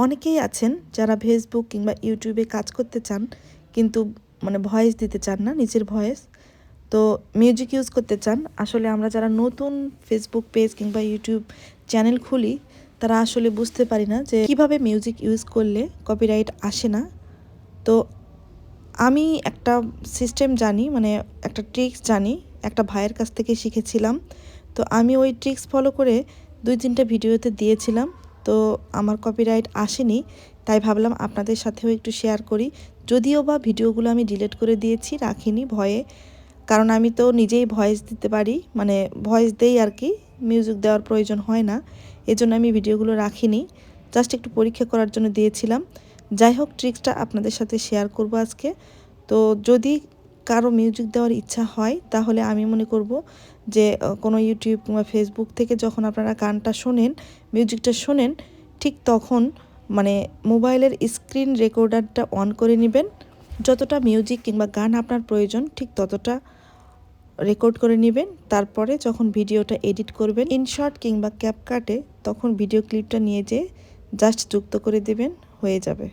অনেকেই আছেন যারা ফেসবুক কিংবা ইউটিউবে কাজ করতে চান, কিন্তু ভয়েস দিতে চান না, নিজের ভয়েস। তো মিউজিক ইউজ করতে চান। আসলে আমরা যারা নতুন ফেসবুক পেজ কিংবা ইউটিউব চ্যানেল খুলি, তারা আসলে বুঝতে পারি না যে কিভাবে মিউজিক ইউজ করলে কপিরাইট আসে না। তো আমি একটা সিস্টেম জানি, একটা ট্রিক্স জানি, একটা ভাইয়ের কাছ থেকে শিখেছিলাম। তো আমি ওই ট্রিক্স ফলো করে 2-3টা ভিডিওতে দিয়েছিলাম। তো আমার কপিরাইট আসেনি, তাই ভাবলাম আপনাদের সাথেও একটু শেয়ার করি। যদিও বা ভিডিওগুলো আমি ডিলিট করে দিয়েছি, রাখিনি ভয়ে, কারণ আমি তো নিজেই ভয়েস দিতে পারি, ভয়েস দেই আর কি, মিউজিক দেওয়ার প্রয়োজন হয় না। এজন্য আমি ভিডিওগুলো রাখিনি, জাস্ট একটু পরীক্ষা করার জন্য দিয়েছিলাম। যাই হোক, ট্রিক্সটা আপনাদের সাথে শেয়ার করব আজকে। তো যদি কারো মিউজিক দেওয়ার ইচ্ছা হয়, তাহলে আমি মনে করব যে কোনো ইউটিউব কিংবা ফেসবুক থেকে যখন আপনারা গানটা শোনেন, মিউজিকটা শোনেন, ঠিক তখন মোবাইলের স্ক্রিন রেকর্ডারটা অন করে নেবেন। যতটা মিউজিক কিংবা গান আপনার প্রয়োজন, ঠিক ততটা রেকর্ড করে নেবেন। তারপরে যখন ভিডিওটা এডিট করবেন ইনশর্ট কিংবা ক্যাপকাটে, তখন ভিডিও ক্লিপটা নিয়ে যেয়ে জাস্ট যুক্ত করে দেবেন, হয়ে যাবে।